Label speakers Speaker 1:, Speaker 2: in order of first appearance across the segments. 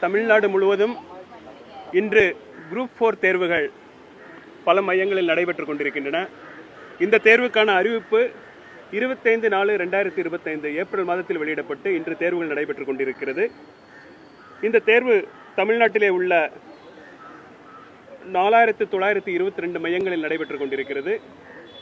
Speaker 1: தமிழ்நாடு முழுவதும் இன்று குரூப் 4 தேர்வுகள் பல மையங்களில் நடைபெற்றுக் கொண்டிருக்கின்றன. இந்த தேர்வுக்கான அறிவிப்பு 25/4/2025 ஏப்ரல் மாதத்தில் வெளியிடப்பட்டு இன்று தேர்வுகள் நடைபெற்றுக் கொண்டிருக்கிறது. இந்த தேர்வு தமிழ்நாட்டிலே உள்ள 4922 மையங்களில் நடைபெற்றுக் கொண்டிருக்கிறது.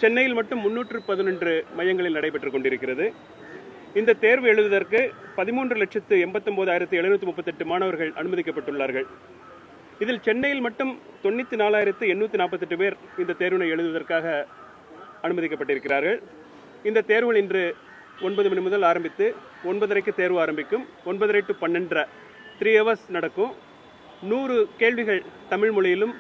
Speaker 1: சென்னையில் மட்டும் 311 மையங்களில் நடைபெற்றுக் கொண்டிருக்கிறது. இந்த தேர்வு எழுதுவதற்கு 13,89,738 மாணவர்கள் அனுமதிக்கப்பட்டுள்ளார்கள். இதில் சென்னையில் மட்டும் 94,848 பேர் இந்த தேர்வினை எழுதுவதற்காக அனுமதிக்கப்பட்டிருக்கிறார்கள். இந்த தேர்வுகள் இன்று 9 மணி முதல் ஆரம்பித்து 9:30க்கு தேர்வு ஆரம்பிக்கும். 9:30 to 12:30 3 hours நடக்கும். 100 கேள்விகள் தமிழ் மொழியிலும்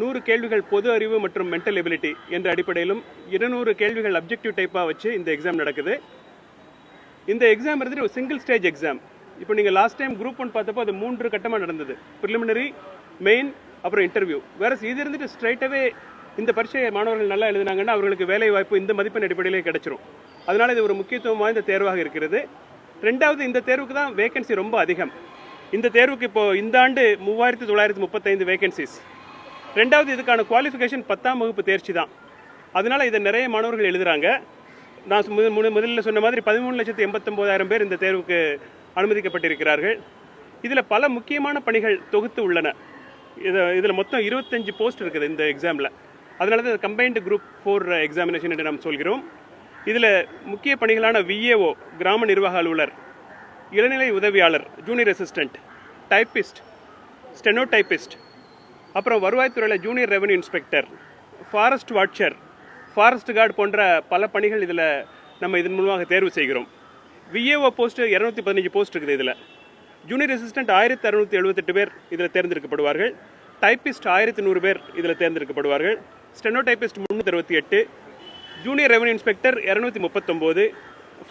Speaker 1: 100 கேள்விகள் பொது அறிவு மற்றும் மென்டல் எபிலிட்டி என்ற அடிப்படையிலும் 200 கேள்விகள் அப்ஜெக்டிவ் டைப்பாக வச்சு இந்த எக்ஸாம் நடக்குது. இந்த எக்ஸாம் இருந்துட்டு ஒரு சிங்கிள் ஸ்டேஜ் எக்ஸாம். இப்போ நீங்கள் லாஸ்ட் டைம் குரூப் 1 பார்த்தப்போ அது 3 கட்டமாக நடந்தது. ப்ரிலிமினரி, மெயின், அப்புறம் இன்டர்வியூ. வேற இது இருந்துட்டு ஸ்ட்ரைட்டாகவே இந்த பரீட்சையை மாணவர்கள் நல்லா எழுதினாங்கன்னா அவர்களுக்கு வேலை வாய்ப்பு இந்த மதிப்பெண் அடிப்படையிலே கிடைச்சிரும். அதனால இது ஒரு முக்கியத்துவம் வாய்ந்த தேர்வாக இருக்கிறது. ரெண்டாவது, இந்த தேர்வுக்கு தான் வேகன்சி ரொம்ப அதிகம். இந்த தேர்வுக்கு இப்போ இந்த ஆண்டு 3935 வேகன்சிஸ். ரெண்டாவது, இதுக்கான குவாலிஃபிகேஷன் 10ஆம் வகுப்பு தேர்ச்சி தான். அதனால இதை நிறைய மாணவர்கள் எழுதுறாங்க. நான் முதல்ல சொன்ன மாதிரி 13,89,000 பேர் இந்த தேர்வுக்கு அனுமதிக்கப்பட்டிருக்கிறார்கள். இதில் பல முக்கியமான பணிகள் தொகுத்து உள்ளன. இதில் மொத்தம் 25 போஸ்ட் இருக்குது இந்த எக்ஸாமில். அதனால தான் கம்பைன்டு குரூப் 4 எக்ஸாமினேஷன் என்று நாம் சொல்கிறோம். இதில் முக்கிய பணிகளான விஏஓ, கிராம நிர்வாக அலுவலர், இளநிலை உதவியாளர், junior assistant, typist, steno typist, அப்புறம் வருவாய்த்துறையில் junior revenue inspector, forest watcher, forest guard போன்ற பல பணிகள் இதில் நம்ம இதன் மூலமாக தேர்வு செய்கிறோம். விஏஓ போஸ்ட் 215 போஸ்ட் இருக்குது. இதில் ஜூனியர் அசிஸ்டன்ட் 1678 பேர் இதில் தேர்ந்தெடுக்கப்படுவார்கள். டைப்பிஸ்ட் 1100 பேர் இதில் தேர்ந்தெடுக்கப்படுவார்கள். Steno typist 368, junior revenue inspector 239,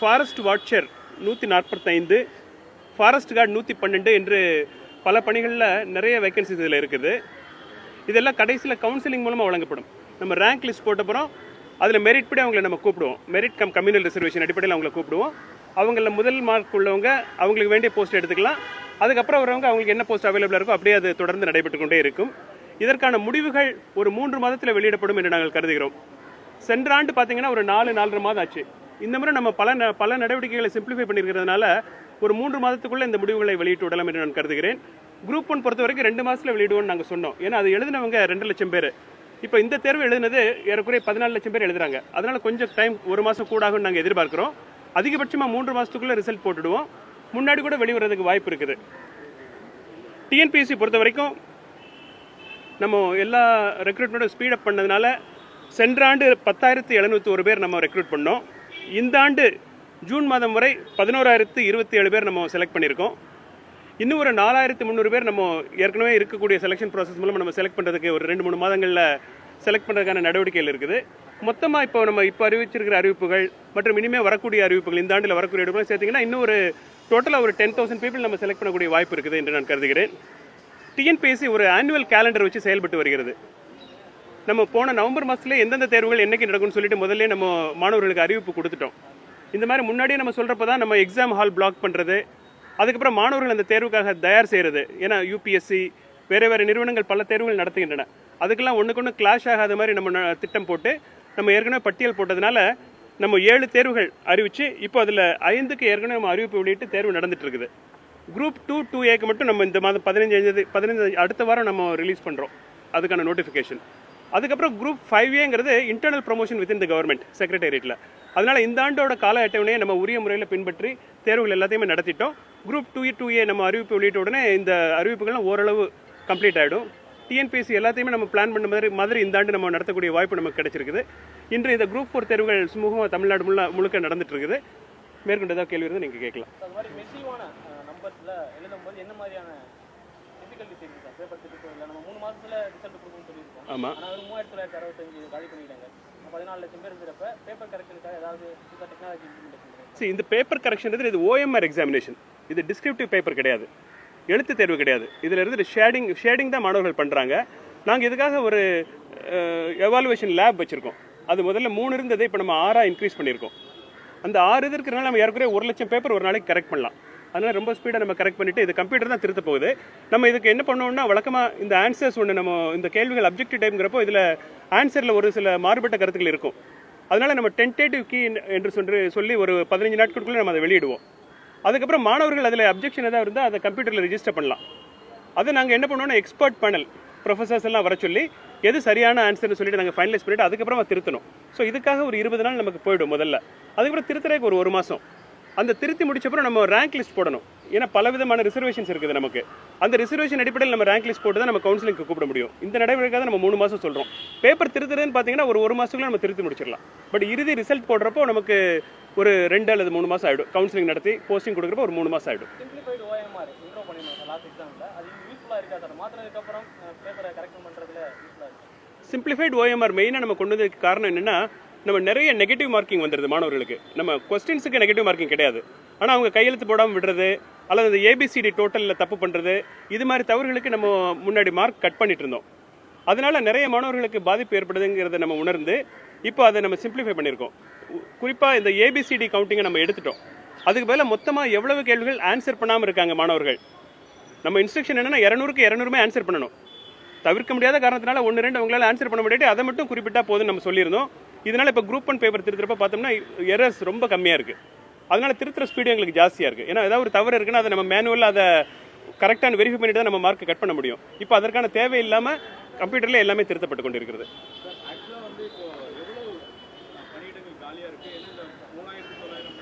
Speaker 1: forest watcher 145, forest guard 112 என்று பல பணிகளில் நிறைய வேகன்சிஸ் இதில் இருக்குது. இதெல்லாம் கடைசியில் கவுன்சிலிங் மூலமாக வழங்கப்படும். நம்ம ரேங்க் லிஸ்ட் போட்டப்புறம் அதில் மெரிட் படி அவங்களை நம்ம கூப்பிடுவோம். மெரிட் கம்யூனல் ரிசர்வேஷன் அடிப்படையில் அவங்களை கூப்பிடுவோம். அவங்கள முதல் மார்க் உள்ளவங்க அவங்களுக்கு வேண்டிய போஸ்ட் எடுத்துக்கலாம். அதுக்கப்புறம் வரவங்க அவங்களுக்கு என்ன போஸ்ட் அவைலபிளாக இருக்கோ அப்படியே அது தொடர்ந்து நடைபெற்று கொண்டே இருக்கும். இதற்கான முடிவுகள் ஒரு 3 மாதத்தில் வெளியிடப்படும் என்று நாங்கள் கருதுகிறோம். சென்ற ஆண்டு பார்த்தீங்கன்னா ஒரு 4-4.5 மாதம் ஆச்சு. இந்த முறை நம்ம பல நடவடிக்கைகளை சிம்பிளிஃபை பண்ணியிருக்கிறதுனால ஒரு 3 மாதத்துக்குள்ளே இந்த முடிவுகளை வெளியிட்டு விடலாம் என்று நான் கருதுகிறேன். குரூப் 1 பொறுத்த வரைக்கும் 2 மாதத்தில் வெளியிடுவோம்னு நாங்கள் சொன்னோம். ஏன்னா அது எழுதினவங்க 2 லட்சம் பேர். இப்போ இந்த தேர்வு எழுதினது ஏறக்குறைய 14 லட்சம் பேர் எழுதுறாங்க. அதனால கொஞ்சம் டைம் 1 மாதம் கூடாகும்னு நாங்கள் எதிர்பார்க்கிறோம். அதிகபட்சமாக 3 மாதத்துக்குள்ளே ரிசல்ட் போட்டுடுவோம். முன்னாடி கூட வெளிவரதுக்கு வாய்ப்பு இருக்குது. டிஎன்பிஎஸ்சி பொறுத்த வரைக்கும் நம்ம எல்லா ரெக்ரூட்மெண்ட்டும் ஸ்பீடப் பண்ணதுனால சென்ற ஆண்டு 10,701 பேர் நம்ம ரெக்ரூட் பண்ணோம். இந்த ஆண்டு ஜூன் மாதம் வரை 11,027 பேர் நம்ம செலக்ட் பண்ணியிருக்கோம். இன்னும் ஒரு 4,300 பேர் நம்ம ஏற்கனவே இருக்கக்கூடிய செலெக்ஷன் ப்ராசஸ் மூலம் நம்ம செலக்ட் பண்ணுறதுக்கு ஒரு 2-3 மாதங்களில் செலக்ட் பண்ணுறதுக்கான நடவடிக்கைகள் இருக்குது. மொத்தமாக இப்போ நம்ம இப்போ அறிவிச்சிருக்கிற அறிவிப்புகள் மற்றும் இனிமேல் வரக்கூடிய அறிவிப்புகள், இந்த ஆண்டில் வரக்கூடிய அறிவிப்புகள் சேர்த்திங்கன்னா இன்னும் ஒரு டோட்டலாக ஒரு 10,000 பீப்புள் நம்ம செலக்ட் பண்ணக்கூடிய வாய்ப்பு இருக்குது என்று நான் கருதுகிறேன். டிஎன்பிஎஸ்சி ஒரு ஆனுவல் கேலண்டர் வச்சு செயல்பட்டு வருகிறது. நம்ம போன நவம்பர் மாதத்துலேயே எந்தெந்த தேர்வுகள் என்னைக்கு நடக்கும்னு சொல்லிட்டு முதல்ல நம்ம மாணவர்களுக்கு அறிவிப்பு கொடுத்துட்டோம். இந்த மாதிரி முன்னாடியே நம்ம சொல்கிறப்ப தான் நம்ம எக்ஸாம் ஹால் பிளாக் பண்ணுறது, அதுக்கப்புறம் மாணவர்கள் அந்த தேர்வுக்காக தயார் செய்கிறது. ஏன்னா யூபிஎஸ்சி வேறு நிறுவனங்கள் பல தேர்வுகள் நடத்துகின்றன. அதுக்கெல்லாம் ஒன்றுக்கு கிளாஷ் ஆகாத மாதிரி நம்ம திட்டம் போட்டு நம்ம ஏற்கனவே பட்டியல் போட்டதுனால நம்ம 7 தேர்வுகள் அறிவித்து இப்போ அதில் 5க்கு ஏற்கனவே நம்ம அறிவிப்பு வெளியிட்டு தேர்வு நடந்துட்டு இருக்குது. குரூப் 2-2Aக்கு மட்டும் நம்ம இந்த மாதம் 15 அடுத்த வாரம் நம்ம ரிலீஸ் பண்ணுறோம் அதுக்கான நோட்டிஃபிகேஷன். அதுக்கப்புறம் குரூப் 5Aங்கிறது internal promotion within the government செக்ரட்டேரியட்டில். அதனால் இந்த ஆண்டோட கால அட்டவணையை நம்ம உரிய முறையில் பின்பற்றி தேர்வுகள் எல்லாத்தையுமே நடத்திட்டோம். குரூப் 2A நம்ம அறிவிப்பு வெளியிட்ட உடனே இந்த அறிவிப்புகள்லாம் ஓரளவு கம்ப்ளீட் ஆகிடும். டிஎன்பிஎஸ்சி எல்லாத்தையுமே நம்ம பிளான் பண்ண மாதிரி இந்த ஆண்டு நம்ம நடத்தக்கூடிய வாய்ப்பு நமக்கு கிடைச்சிருக்குது. இன்று இந்த குரூப் 4 தேர்வுகள் சுமூகமாக தமிழ்நாடு முழுக்க நடந்துட்டு இருக்குது. மேற்கொண்டு ஏதாவது கேள்வி இருந்தால் நீங்கள் கேட்கலாம். ஆமாம்,
Speaker 2: 3965 காலி பண்ணிட்டாங்க. 14 லட்சம் பேர் இருக்கிறப்ப பேப்பர் கரெக்ஷனுக்காக ஏதாவது டெக்னாலஜி
Speaker 1: சரி, இந்த பேப்பர் கரெக்ஷன் இது ஓஎம்ஆர் எக்ஸாமினேஷன். இது டிஸ்கிரிப்டிவ் பேப்பர் கிடையாது, எழுத்து தேர்வு கிடையாது. இதில் இருந்து ஷேடிங் தான் மாணவர்கள் பண்ணுறாங்க. நாங்கள் இதுக்காக ஒரு எவாலுவேஷன் லேப் வச்சுருக்கோம். அது முதல்ல 3 இருந்ததை இப்போ நம்ம 6 இன்க்ரீஸ் பண்ணியிருக்கோம். அந்த 6 இருக்கிறனால நம்ம ஏற்கனவே 1 லட்சம் பேப்பர் ஒரு நாளைக்கு கரெக்ட் பண்ணலாம். அதனால ரொம்ப ஸ்பீடாக நம்ம கரெக்ட் பண்ணிட்டு இது கம்ப்யூட்டர் தான் திருத்த போகுது. நம்ம இதுக்கு என்ன பண்ணோம்னா வழக்கமாக இந்த ஆன்சர்ஸ் ஒன்று நம்ம இந்த கேள்விகள் அப்ஜெக்டிவ் டைம்ங்கிறப்போ இதில் ஆன்சரில் ஒரு சில மாறுபட்ட கருத்துக்கள் இருக்கும். அதனால நம்ம டென்டேட்டிவ் கீ என்று சொல்லி ஒரு 15 நாட்களுக்குள்ளே நம்ம அதை வெளியிடுவோம். அதுக்கப்புறம் மாணவர்கள் அதில் அப்ஜெக்ஷன் ஏதாவது இருந்தால் அதை கம்ப்யூட்டரில் ரெஜிஸ்டர் பண்ணலாம். அதை நாங்கள் என்ன பண்ணுவோம்னா எக்ஸ்பர்ட் பேனல் ப்ரொஃபஸர்ஸ் எல்லாம் வர சொல்லி எது சரியான ஆன்சர்னு சொல்லிட்டு நாங்கள் ஃபைனலைஸ் பண்ணிட்டு அதுக்கப்புறமா திருத்தணும். ஸோ இதுக்காக ஒரு 20 நாள் நமக்கு போயிடும் முதல்ல. அதுக்கப்புறம் திருத்துறதுக்கு ஒரு மாதம். அந்த திருத்தி முடிச்சப்பறம் நம்ம ரேங்க் லிஸ்ட் போடணும். ஏன்னா பல விதமான ரிசர்வேஷன்ஸ் இருக்குது நமக்கு. அந்த ரிசர்வேஷன் அடிப்படையில் நம்ம ரேங்க் லிஸ்ட் போட்டு தான் நம்ம கவுன்சிலிங்க்கு கூப்பிட முடியும். இந்த நடைமுறைக்காக நம்ம 3 மாதம் சொல்கிறோம். பேப்பர் திருத்துறதுன்னு பார்த்தீங்கன்னா ஒரு மாதத்துக்குள்ள நம்ம திருத்தி முடிச்சிடலாம். பட் இறுதி ரிசல்ட் போடுறப்போ நமக்கு ஒரு 2 அல்லது 3 மாதம் ஆகிடும். கவுன்சிலிங் நடத்தி போஸ்டிங் கொடுக்குறப்போ ஒரு 3 மாதம் ஆகிடும்.
Speaker 2: சிம்பிளிஃபைடு OMR இன்ட்ரோ பண்ணிருந்தோம் லாஸ்ட் எக்ஸாமில். அது யூஸ்ஃபுல்லாக இருக்கா சார்? மாற்றினதுக்கப்புறம் பேப்பரை கரெக்ஷன் பண்ணுறதுல யூஸ்ஃபுல்லாக இருக்கு.
Speaker 1: சிம்பிளிஃபைடு OMR மெயினாக நம்ம கொண்டு வந்ததுக்கு காரணம் என்னென்னா நம்ம நிறைய நெகட்டிவ் மார்க்கிங் வந்துடுது மாணவர்களுக்கு. நம்ம கொஸ்டின்ஸுக்கு நெகட்டிவ் மார்க்கிங் கிடையாது. ஆனால் அவங்க கையெழுத்து போடாமல் விடுறது அல்லது அந்த ABCD டோட்டலில் தப்பு பண்ணுறது இது மாதிரி தவறுகளுக்கு நம்ம முன்னாடி மார்க் கட் பண்ணிட்டு இருந்தோம். அதனால நிறைய மாணவர்களுக்கு பாதிப்பு ஏற்படுதுங்கிறத நம்ம உணர்ந்து இப்போ அதை நம்ம சிம்பிளிஃபை பண்ணியிருக்கோம். குறிப்பாக இந்த ABCD கவுண்டிங்கை நம்ம எடுத்துட்டோம். அதுக்கு பதிலாக மொத்தமாக எவ்வளவு கேள்விகள் ஆன்சர் பண்ணாமல் இருக்காங்க மாணவர்கள். நம்ம இன்ஸ்ட்ரக்ஷன் என்னன்னா 200க்கு 200மே ஆன்சர் பண்ணணும். தவிர்க்க முடியாத காரணத்தினால 1-2 அவங்களால ஆன்சர் பண்ண முடியாது. அதை மட்டும் குறிப்பிட்டா போதும் நம்ம சொல்லியிருந்தோம். இதனால இப்போ குரூப் 1 பேப்பர் திருத்துறப்ப பார்த்தோம்னா எரர்ஸ் ரொம்ப கம்மியாக இருக்குது. அதனால திருத்துற ஸ்பீடு எங்களுக்கு ஜாஸ்தியாக இருக்குது. ஏன்னா ஏதாவது ஒரு தவறு இருக்குன்னா அதை நம்ம மேனுவலாக அதை கரெக்டான வெரிஃபை பண்ணிட்டு தான் நம்ம மார்க் கட் பண்ண முடியும். இப்போ அதற்கான தேவை இல்லாமல் கம்ப்யூட்டரில் எல்லாமே திருத்தப்பட்டு கொண்டு இருக்கிறது.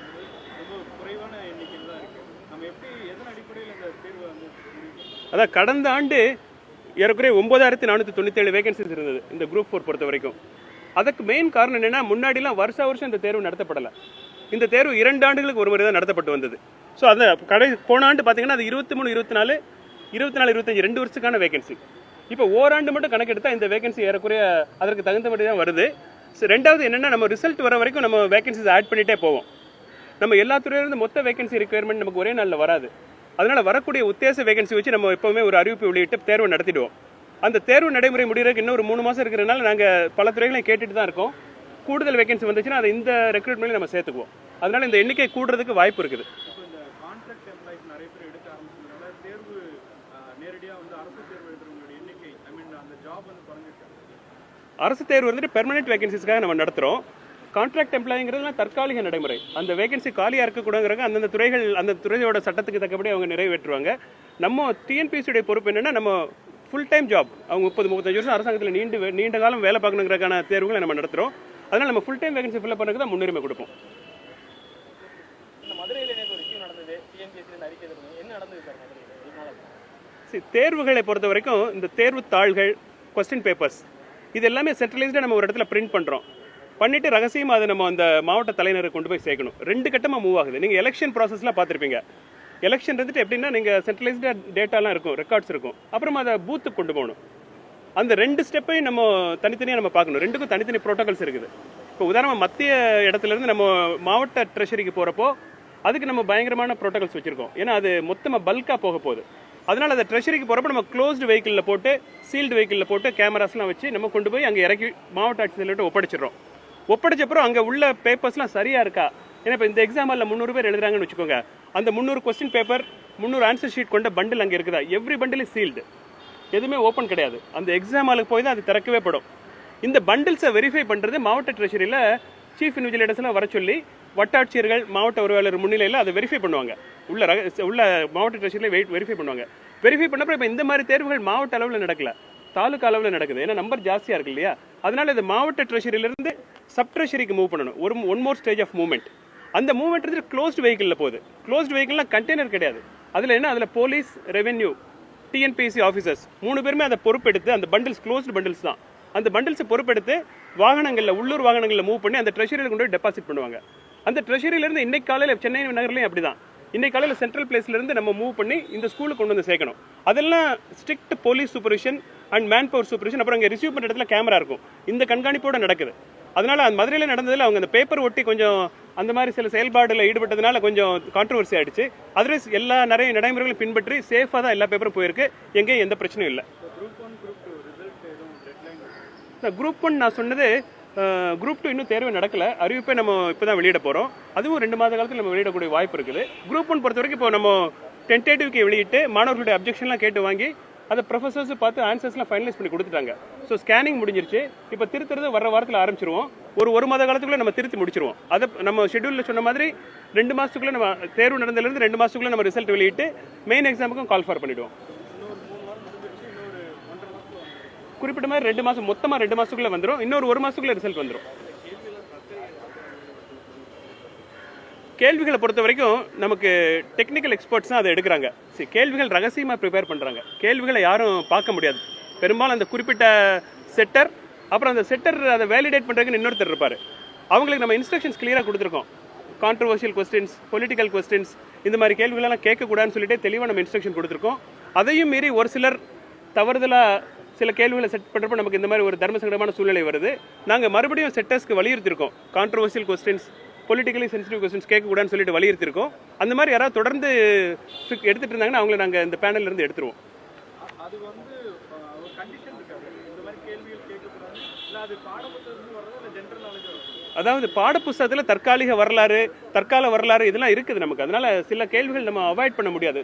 Speaker 1: அதான் கடந்த ஆண்டு ஏறக்குறைய 9497 வேகன்சிஸ் இருந்தது இந்த குரூப் 4 பொறுத்த வரைக்கும். அதுக்கு மெயின் காரணம் என்னன்னா முன்னாடிலாம் வருஷம் இந்த தேர்வு நடத்தப்படலை. இந்த தேர்வு 2 ஆண்டுகளுக்கு ஒரு முறை தான் நடத்தப்பட்டு வந்தது. ஸோ அதை போன ஆண்டு பார்த்தீங்கன்னா அது 23, 24, 25 2 வருஷத்துக்கான வேகன்சி. இப்போ ஓராண்டு மட்டும் கணக்கெடுத்தால் இந்த வேகன்சி ஏறக்குறைய அதற்கு தகுந்தபடி தான் வருது. ரெண்டாவது என்னென்னா நம்ம ரிசல்ட் வர வரைக்கும் நம்ம வேகன்சிஸ் ஆட் பண்ணிகிட்டே போவோம். நம்ம எல்லா துறையிலிருந்து மொத்த வேகன்சி ரிக்குயர்மெண்ட் நமக்கு ஒரே நாளில் வராது. அதனால வரக்கூடிய உத்தேச வேகன்சி வச்சு நம்ம எப்பவுமே ஒரு அறிவிப்பு வெளியிட்டு தேர்வு நடத்திடுவோம். அந்த தேர்வு நடைமுறை முடிகிறதுக்கு இன்னும் ஒரு 3 மாதம் இருக்கிறதுனால நாங்கள் பல துறைகளையும் கேட்டுட்டு தான் இருக்கோம். கூடுதல் வேகன்சி வந்துச்சுன்னா அதை இந்த ரெக்ரூட்மெண்ட்ல நம்ம சேர்த்துக்குவோம். அதனால இந்த எண்ணிக்கை கூடுறதுக்கு வாய்ப்பு இருக்குது. அரசு தேர்வு வந்துட்டு பெர்மனன்ட் வேகன்சிஸ்க்காக நம்ம நடத்துகிறோம். கான்ட்ராக்ட் எம்ப்ளாய்ங்கிறதுலாம் தற்காலிக நடைமுறை. அந்த வேகன்சி காலியாக இருக்கக்கூடாதுங்கிறக்க அந்தந்த துறைகள் அந்த துறையோட சட்டத்துக்கு தக்கபடி அவங்க நிறைவேற்றுவாங்க. நம்ம TNPSC பொறுப்பு என்னென்னா நம்ம ஃபுல் டைம் ஜாப் அவங்க 30-35 வருஷம் அரசாங்கத்தில் நீண்ட காலம் வேலை பார்க்கணுங்கிறக்கான தேர்வுகளை நம்ம நடத்துகிறோம். அதனால் நம்ம ஃபுல் டைம் வேகன்சி ஃபில்அப் பண்ணுறதுக்கு தான் முன்னுரிமை கொடுப்போம். தேர்வுகளை பொறுத்த வரைக்கும் இந்த தேர்வு தாள்கள், கொஸ்டின் பேப்பர்ஸ் இது எல்லாமே சென்ட்ரலைஸ்டாக நம்ம ஒரு இடத்துல பிரிண்ட் பண்ணுறோம். பண்ணிட்டு ரகசியமாக அதை நம்ம அந்த மாவட்ட தலைநரை கொண்டு போய் சேர்க்கணும். 2 கட்டமாக மூவ் ஆகுது. நீங்கள் எலெக்ஷன் ப்ராசஸ்லாம் பார்த்துருப்பீங்க. எலெக்ஷன் இருந்துட்டு எப்படின்னா நீங்கள் சென்ட்ரலைஸ்டாக டேட்டாலாம் இருக்கும், ரெக்கார்ட்ஸ் இருக்கும். அப்புறமா அதை பூத்துக்கு கொண்டு போகணும். அந்த 2 ஸ்டெப்பையும் நம்ம தனித்தனியாக நம்ம பார்க்கணும். 2க்கும் தனித்தனி ப்ரோட்டோகால்ஸ் இருக்குது. இப்போ உதாரணமாக மத்திய இடத்துலேருந்து நம்ம மாவட்ட ட்ரெஷரிக்கு போகிறப்போ அதுக்கு நம்ம பயங்கரமான ப்ரோட்டோகால்ஸ் வச்சுருக்கோம். ஏன்னா அது மொத்தமாக பல்காக போக போகுது. அதனால் அந்த ட்ரெஷரிக்கு போகிறப்ப நம்ம க்ளோஸ்டு வெஹிக்கிளில் போட்டு சீல்டு வெஹிக்கிளில் போட்டு கேமராஸ்லாம் வச்சு நம்ம கொண்டு போய் அங்கே இறக்கி மாவட்ட ஆட்சியர்கிட்ட ஒப்படைச்சிடறோம். ஒப்படைச்சப்பறம் அங்கே உள்ள பேப்பர்ஸ்லாம் சரியாக இருக்கா? ஏன்னா இப்போ இந்த எக்ஸாமில் 300 பேர் எழுதுறாங்கன்னு வச்சுக்கோங்க. அந்த 300 கொஸ்டின் பேப்பர் 300 ஆன்சர் ஷீட் கொண்ட பண்டில் அங்கே இருக்குதா? Every bundle is sealed. எதுவுமே ஓப்பன் கிடையாது. அந்த எக்ஸாம் ஹாலுக்கு போய் தான் அது திறக்கவே படும். இந்த பண்டில்ஸை வெரிஃபை பண்ணுறது மாவட்ட ட்ரெஷரியில் சீஃப் இன்விஜிலேட்டர்ஸ்லாம் வர சொல்லி வட்டாட்சியர்கள் மாவட்ட உறவாளர் முன்னிலையில் அதை வெரிஃபை பண்ணுவாங்க. உள்ள மாவட்ட ட்ரெஷரியில் வெரிஃபை பண்ணுவாங்க. வெரிஃபை பண்ணப்போ இப்போ இந்த மாதிரி தேர்வுகள் மாவட்ட அளவில் நடக்கல, தாலுக்கா அளவில் நடக்குது. ஏன்னா நம்பர் ஜாஸ்தியாக இருக்கு இல்லையா? அதனால இது மாவட்ட ட்ரெஷரியிலிருந்து சப் ட்ரெஷரிக்கு மூவ் பண்ணணும். One more stage of movement. அந்த மூவ்மெண்ட் வந்து க்ளோஸ்ட் வெஹிக்கிளில் போகுது. க்ளோஸ்ட் வெஹிக்கிள்லாம் கண்டெய்னர் கிடையாது. அதில் என்ன, அதில் போலீஸ், ரெவென்யூ, TNPSC ஆஃபீஸர்ஸ் 3 பேருமே அதை பொறுப்பெடுத்து அந்த பண்டில்ஸ் க்ளோஸ்டு பண்டில்ஸ் தான். அந்த பண்டில்ஸை பொறுப்பெடுத்து வாகனங்களில் உள்ளூர் வாகனங்களில் மூவ் பண்ணி அந்த ட்ரெஷரியில் கொண்டு போய் டெபாசிட் பண்ணுவாங்க. அந்த ட்ரெஷரியிலேருந்து இன்னைக்கு காலையில் சென்னை நகர்லையும் அப்படி தான். இன்னைக்கு காலையில் சென்ட்ரல் பிளேஸ்லேருந்து நம்ம மூவ் பண்ணி இந்த ஸ்கூலுக்கு கொண்டு வந்து சேர்க்கணும். அதெல்லாம் strict police supervision and man power supervision. அப்புறம் அங்கே ரிசீவ் பண்ணுற இடத்துல கேமரா இருக்கும். இந்த கண்காணிப்போட நடக்குது. அதனால அந்த மதுரையில் நடந்ததில் அவங்க அந்த பேப்பர் ஒட்டி கொஞ்சம் அந்த மாதிரி சில செயல்பாடுல ஈடுபட்டதுனால கொஞ்சம் கான்ட்ரவர்சி ஆயிடுச்சு. அதர்வைஸ் எல்லா நிறைய நடைமுறைகளும் பின்பற்றி சேஃபாக தான் எல்லா பேப்பரும் போயிருக்கு. எங்கேயும் எந்த பிரச்சனையும் இல்லை. குரூப் 1 நான் சொன்னது குரூப் 2 இன்னும் தேர்வு நடக்கல, அறிவிப்பை நம்ம இப்போ தான் வெளியிட போகிறோம். அதுவும் 2 மாத காலத்தில் நம்ம வெளியிடக்கூடிய வாய்ப்பு இருக்குது. குரூப் 1 பொறுத்த வரைக்கும் இப்போ நம்ம டென்டேட்டிவ்க்கு வெளியிட்டு மாணவர்களுடைய அப்ஜெக்ஷன்லாம் கேட்டு வாங்கி அதை ப்ரொஃபஸர்ஸ் பார்த்து ஆன்சர்ஸ்லாம் ஃபைனலைஸ் பண்ணி கொடுத்துட்டாங்க. ஸோ ஸ்கேனிங் முடிஞ்சிருச்சு. இப்போ திருத்துறது வர வாரத்தில் ஆரம்பிச்சிருவோம். ஒரு மாத காலத்துக்குள்ளே நம்ம திருத்தி முடிச்சிருவோம். அதை நம்ம ஷெட்யூலில் சொன்ன மாதிரி 2 மாதத்துக்குள்ளே நம்ம தேர்வு நடந்ததுலேருந்து 2 மாதத்துக்குள்ளே நம்ம ரிசல்ட் வெளியிட்டு மெயின் எக்ஸாமுக்கும் கால் ஃபார் பண்ணிவிடுவோம். குறிப்பிட்ட மாதிரி 2 மாதம், மொத்தமாக 2 மாதத்துக்குள்ளே வந்துடும். இன்னொரு 1 மாதத்துக்குள்ளே ரிசல்ட் வந்துடும். கேள்விகளை பொறுத்த வரைக்கும் நமக்கு டெக்னிக்கல் எக்ஸ்பர்ட்ஸ் தான் அதை எடுக்கிறாங்க. சரி, கேள்விகள் ரகசியமாக ப்ரிப்பேர் பண்ணுறாங்க. கேள்விகளை யாரும் பார்க்க முடியாது. பெரும்பாலும் அந்த குறிப்பிட்ட செட்டர், அப்புறம் அந்த செட்டர் அதை வேலிடேட் பண்ணுறதுக்கு இன்னொருத்தர் இருப்பார். அவங்களுக்கு நம்ம இன்ஸ்ட்ரக்ஷன்ஸ் கிளியராக கொடுத்துருக்கோம். கான்ட்ரவர்ஷியல் கொஸ்டின்ஸ், பொலிட்டிக்கல் கொஸ்டின்ஸ், இந்த மாதிரி கேள்விகளெல்லாம் கேட்கக்கூடாதுன்னு சொல்லிட்டு தெளிவாக நம்ம இன்ஸ்ட்ரக்ஷன் கொடுத்துருக்கோம். அதையும் மீறி ஒரு சிலர் தவறுதலாக சில கேள்விகளை செட் பண்ணுறப்ப நமக்கு இந்த மாதிரி ஒரு தர்ம சங்கடமான சூழ்நிலை வருது. நாங்கள் மறுபடியும் செட்டர்ஸ்க்கு வலியுறுத்திருக்கோம். Controversial questions, politically sensitive questions கேட்கக்கூடாதுன்னு சொல்லிட்டு வலியுறுத்திருக்கோம். அந்த மாதிரி யாராவது தொடர்ந்து எடுத்துகிட்டு இருந்தாங்கன்னா அவங்கள நாங்கள் இந்த பேனல்ல இருந்து எடுத்துருவோம்.
Speaker 2: அது வந்து ஒரு கண்டிஷன் இருக்காது, இந்த மாதிரி கேள்விகள் கேட்கக்கூடாது, இல்லை அது பாடப்புத்தகத்துலேருந்து வர்றது இல்லை ஜென்ரல் நாலேஜ் வரும்.
Speaker 1: அதாவது பாடப்புஸ்தகத்தில் தற்காலிக வரலாறு, தற்கால வரலாறு இதெல்லாம் இருக்குது நமக்கு. அதனால சில கேள்விகள் நம்ம அவாய்ட் பண்ண முடியாது.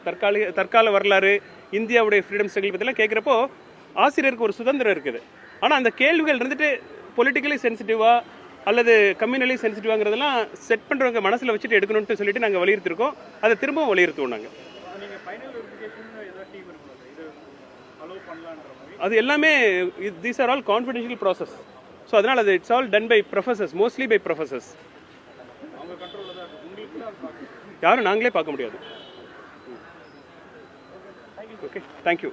Speaker 1: தற்கால வரலாறு, இந்தியாவுடைய ஃப்ரீடம் ஸ்ட்ரகிள் பற்றிலாம் கேட்குறப்போ ஆசிரியருக்கு ஒரு சுதந்திரம் இருக்குது. ஆனால் அந்த கேள்விகள் இருந்துட்டு பொலிட்டிக்கலி சென்சிட்டிவா அல்லது கம்யூனலி சென்சிட்டிவாங்கிறதெல்லாம் செட் பண்ணுறவங்க மனசில் வச்சுட்டு எடுக்கணும்னு சொல்லிட்டு நாங்கள் வலியுறுத்திருக்கோம். அதை திரும்பவும் வலியுறுத்துவோம் நாங்கள்.
Speaker 2: நீங்கள் ஃபைனல் வெரிஃபிகேஷன் ஏதாவது டீம் இருக்கும், இது அலோவ் பண்ணலான்ற மாதிரி?
Speaker 1: அது எல்லாமே these are all confidential process. So அதனால் அது it's all done by professors, mostly by professors.
Speaker 2: அவங்க கண்ட்ரோலில் தான் உங்களுக்கு தான் பார்க்கணும்,
Speaker 1: யாரும் நாங்களே பார்க்க முடியாது. Okay, thank you.